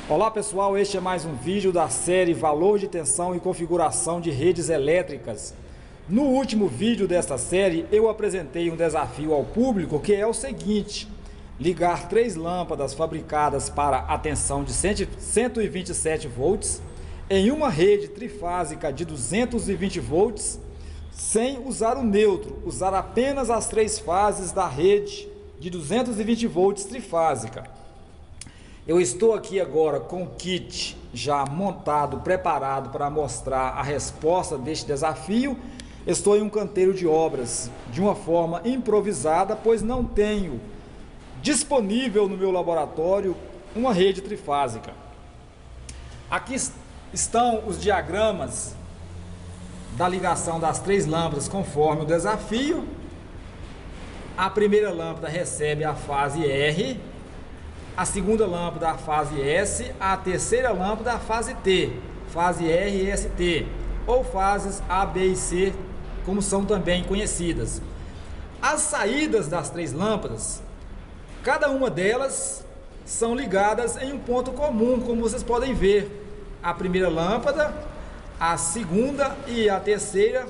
Olá pessoal, este é mais um vídeo da série Valor de Tensão e Configuração de Redes Elétricas. No último vídeo desta série eu apresentei um desafio ao público que é o seguinte: ligar 3 lâmpadas fabricadas para a tensão de 127 volts em uma rede trifásica de 220 volts sem usar o neutro, usar apenas as 3 fases da rede de 220 volts trifásica. Eu estou aqui agora com o kit já montado, preparado para mostrar a resposta deste desafio. Estou em um canteiro de obras de uma forma improvisada, pois não tenho disponível no meu laboratório uma rede trifásica. Aqui estão os diagramas da ligação das 3 lâmpadas conforme o desafio. A primeira lâmpada recebe a fase R, a segunda lâmpada a fase S, a terceira lâmpada a fase T, fase R e ST, ou fases A, B e C, como são também conhecidas. As saídas das 3 lâmpadas, cada uma delas são ligadas em um ponto comum, como vocês podem ver. A primeira lâmpada, a segunda e a terceira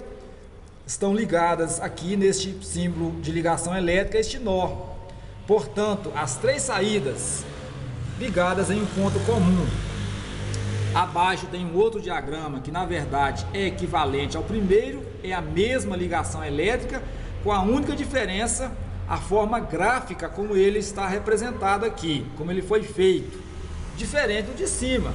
estão ligadas aqui neste símbolo de ligação elétrica, este nó. Portanto, as 3 saídas ligadas em um ponto comum. Abaixo tem um outro diagrama que na verdade é equivalente ao primeiro, é a mesma ligação elétrica, com a única diferença a forma gráfica como ele está representado aqui, como ele foi feito, diferente do de cima.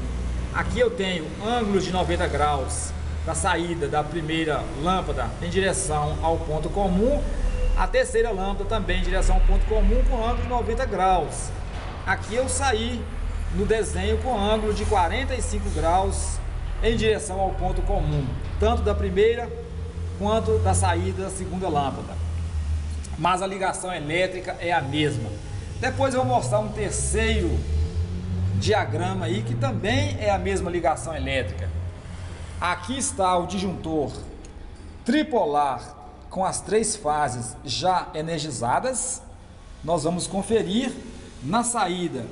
Aqui eu tenho ângulos de 90 graus da saída da primeira lâmpada em direção ao ponto comum, a terceira lâmpada também em direção ao ponto comum com ângulo de 90 graus. Aqui eu saí no desenho com ângulo de 45 graus em direção ao ponto comum, tanto da primeira quanto da saída da segunda lâmpada. Mas a ligação elétrica é a mesma. Depois eu vou mostrar um terceiro diagrama aí que também é a mesma ligação elétrica. Aqui está o disjuntor tripolar com as 3 fases já energizadas. Nós vamos conferir na saída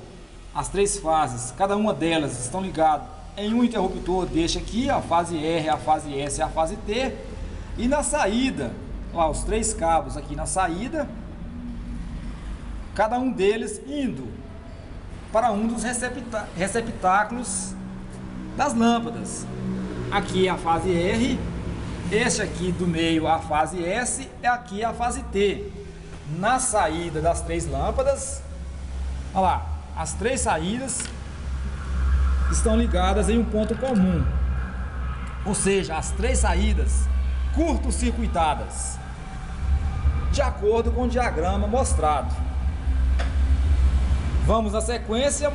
as 3 fases, cada uma delas estão ligadas em um interruptor deste aqui, a fase R, a fase S e a fase T. E na saída, lá os 3 cabos aqui na saída, cada um deles indo para um dos receptáculos das lâmpadas. Aqui é a fase R, este aqui do meio a fase S, e aqui a fase T. Na saída das 3 lâmpadas, olha lá, as 3 saídas estão ligadas em um ponto comum, ou seja, as 3 saídas curto-circuitadas, de acordo com o diagrama mostrado. Vamos na sequência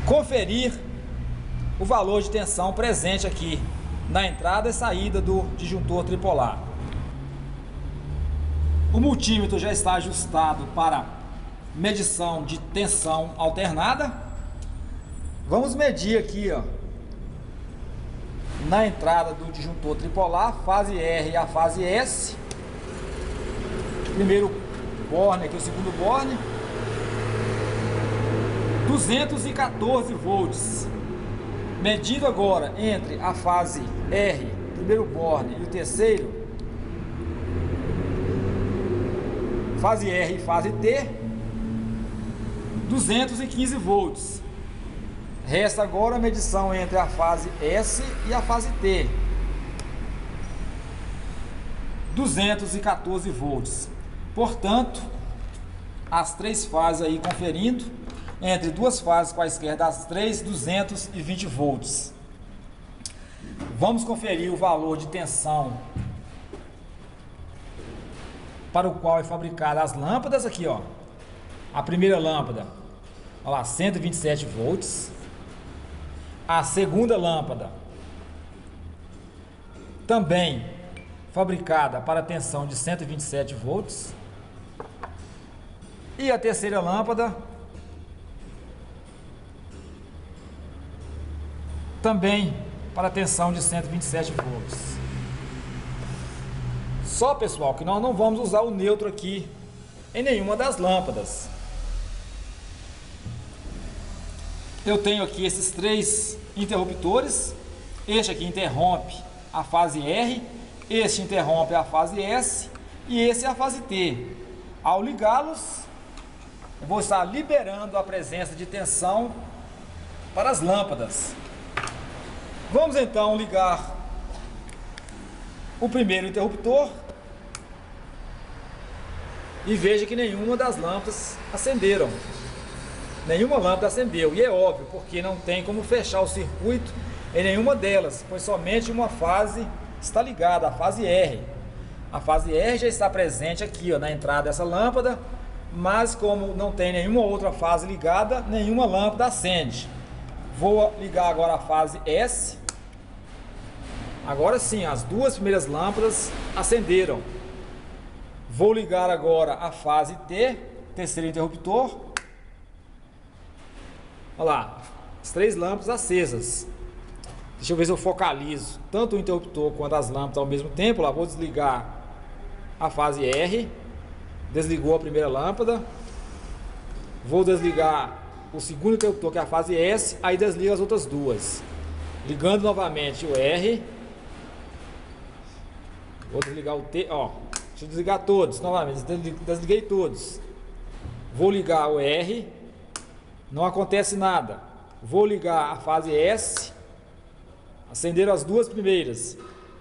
conferir o valor de tensão presente aqui na entrada e saída do disjuntor tripolar. O multímetro já está ajustado para medição de tensão alternada. Vamos medir aqui, ó, na entrada do disjuntor tripolar, fase R e a fase S. Primeiro borne aqui, o segundo borne, 214 volts. Medindo agora entre a fase R, primeiro borne, e o terceiro, fase R e fase T, 215 volts. Resta agora a medição entre a fase S e a fase T, 214 volts. Portanto, as 3 fases aí conferindo, entre 2 fases quaisquer das 3, 220 volts. Vamos conferir o valor de tensão para o qual é fabricada as lâmpadas aqui, ó. A primeira lâmpada, olha lá, 127 volts. A segunda lâmpada, também fabricada para tensão de 127 volts. E a terceira lâmpada, também para tensão de 127 volts. Só, pessoal, que nós não vamos usar o neutro aqui em nenhuma das lâmpadas. eu tenho aqui esses 3 interruptores. Este aqui interrompe a fase R, este interrompe a fase S e esse é a fase T. Ao ligá-los, eu vou estar liberando a presença de tensão para as lâmpadas. Vamos então ligar o primeiro interruptor e veja que nenhuma das lâmpadas acenderam. Nenhuma lâmpada acendeu, e é óbvio, porque não tem como fechar o circuito em nenhuma delas, pois somente uma fase está ligada, a fase R. A fase R já está presente aqui, ó, na entrada dessa lâmpada, mas como não tem nenhuma outra fase ligada, nenhuma lâmpada acende. Vou ligar agora a fase S. Agora sim, as 2 primeiras lâmpadas acenderam. Vou ligar agora a fase T, terceiro interruptor. Olha lá, as 3 lâmpadas acesas. Deixa eu ver se eu focalizo tanto o interruptor quanto as lâmpadas ao mesmo tempo. Lá, vou desligar a fase R. Desligou a primeira lâmpada. Vou desligar o segundo interruptor, que é a fase S. Aí desliga as outras 2. Ligando novamente o R. Vou desligar o T. Ó, deixa eu desligar todos novamente. Desliguei todos. Vou ligar o R. Não acontece nada. Vou ligar a fase S. Acenderam as 2 primeiras.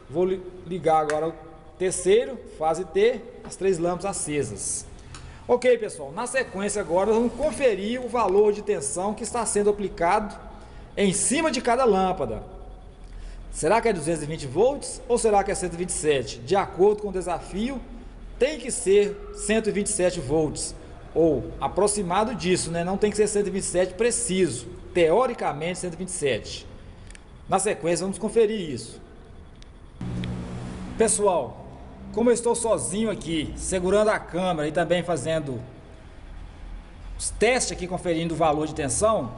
Vou ligar agora o terceiro, fase T, as 3 lâmpadas acesas. Ok, pessoal, na sequência agora vamos conferir o valor de tensão que está sendo aplicado em cima de cada lâmpada. Será que é 220 volts ou será que é 127? De acordo com o desafio, tem que ser 127 volts, ou aproximado disso, né? Não tem que ser 127 preciso, teoricamente 127. Na sequência vamos conferir isso. Pessoal, como eu estou sozinho aqui, segurando a câmera e também fazendo os testes aqui, conferindo o valor de tensão,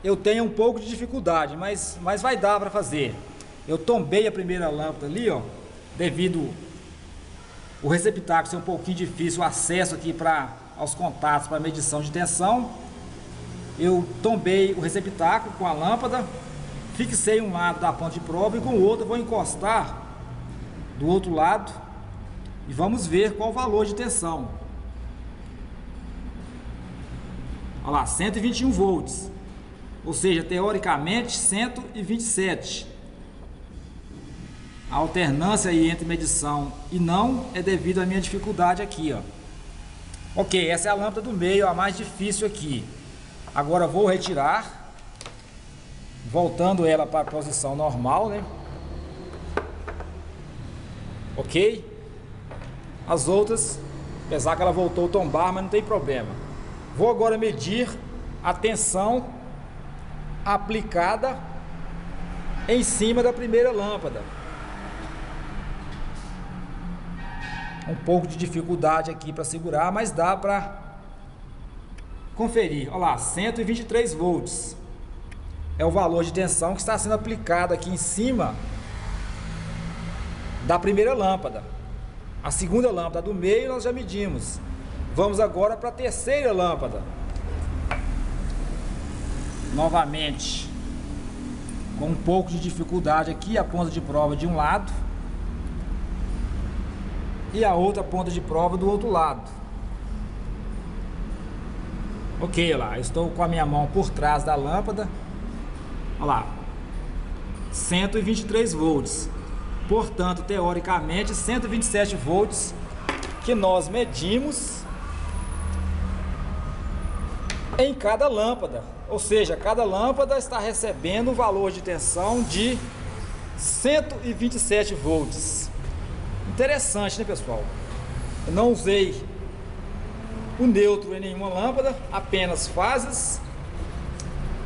eu tenho um pouco de dificuldade, mas vai dar para fazer. Eu tombei a primeira lâmpada ali, ó, devido o receptáculo ser um pouquinho difícil, o acesso aqui aos contatos para medição de tensão. Eu tombei o receptáculo com a lâmpada, fixei um lado da ponta de prova e com o outro eu vou encostar do outro lado e vamos ver qual o valor de tensão. Olha lá, 121 volts, ou seja, teoricamente 127. A alternância aí entre medição e não é devido à minha dificuldade aqui, ó. Ok, essa é a lâmpada do meio, a mais difícil aqui. Agora vou retirar, voltando ela para a posição normal, né? Ok? As outras, apesar que ela voltou a tombar, mas não tem problema. Vou agora medir a tensão aplicada em cima da primeira lâmpada. Um pouco de dificuldade aqui para segurar, mas dá para conferir. Olha lá, 123 volts é o valor de tensão que está sendo aplicado aqui em cima da primeira lâmpada. A segunda lâmpada do meio nós já medimos. Vamos agora para a terceira lâmpada. Novamente, com um pouco de dificuldade aqui, a ponta de prova de um lado e a outra ponta de prova do outro lado. Ok, lá, estou com a minha mão por trás da lâmpada. Olha lá, 123 volts. Portanto, teoricamente, 127 volts que nós medimos em cada lâmpada. Ou seja, cada lâmpada está recebendo um valor de tensão de 127 volts. Interessante, né, pessoal? Eu não usei o neutro em nenhuma lâmpada, apenas fases,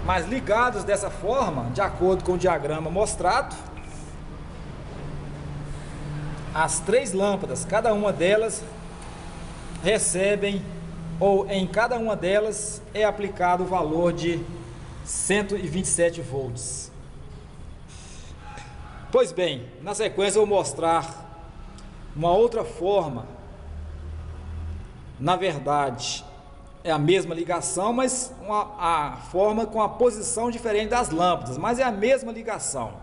mas ligados dessa forma, de acordo com o diagrama mostrado, as 3 lâmpadas, cada uma delas recebem, ou em cada uma delas é aplicado o valor de 127 volts. Pois bem, na sequência eu vou mostrar uma outra forma, na verdade, é a mesma ligação, mas a forma com a posição diferente das lâmpadas, mas é a mesma ligação.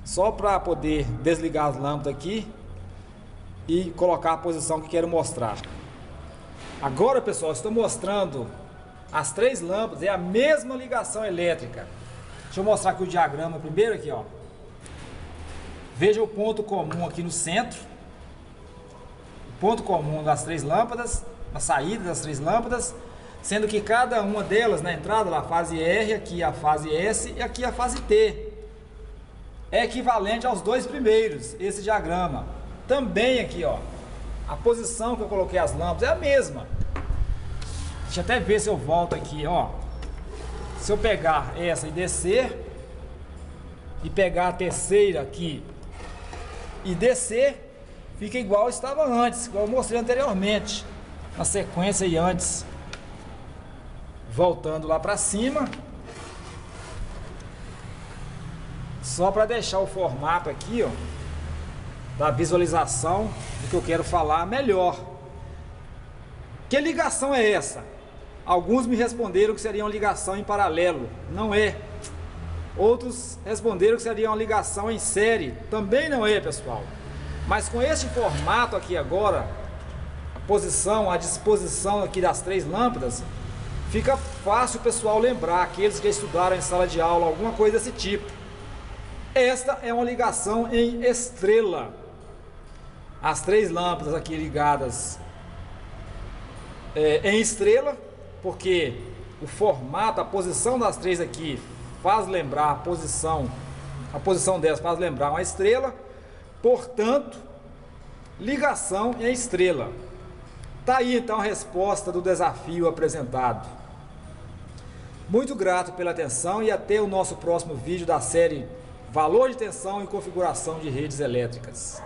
Só para poder desligar as lâmpadas aqui e colocar a posição que quero mostrar. Agora, pessoal, estou mostrando as 3 lâmpadas, é a mesma ligação elétrica. Deixa eu mostrar aqui o diagrama primeiro aqui, ó. Veja o ponto comum aqui no centro. O ponto comum das 3 lâmpadas, a saída das 3 lâmpadas, sendo que cada uma delas na entrada, a fase R, aqui a fase S e aqui a fase T. É equivalente aos 2 primeiros, esse diagrama. Também aqui, ó, a posição que eu coloquei as lâmpadas é a mesma. Deixa eu até ver se eu volto aqui, ó. Se eu pegar essa e descer, e pegar a terceira aqui e descer, fica igual estava antes, igual eu mostrei anteriormente, na sequência e antes. Voltando lá para cima, só para deixar o formato aqui, ó, da visualização do que eu quero falar melhor. Que ligação é essa? Alguns me responderam que seria uma ligação em paralelo. Não é. Outros responderam que seria uma ligação em série. Também não é, pessoal. Mas com este formato aqui agora, a disposição aqui das 3 lâmpadas, fica fácil o pessoal lembrar, aqueles que estudaram em sala de aula, alguma coisa desse tipo. Esta é uma ligação em estrela. As 3 lâmpadas aqui ligadas em estrela, porque o formato, a posição das 3 aqui faz lembrar a posição delas faz lembrar uma estrela. Portanto, ligação em estrela. Tá aí então a resposta do desafio apresentado. Muito grato pela atenção e até o nosso próximo vídeo da série Valor de tensão e configuração de redes elétricas.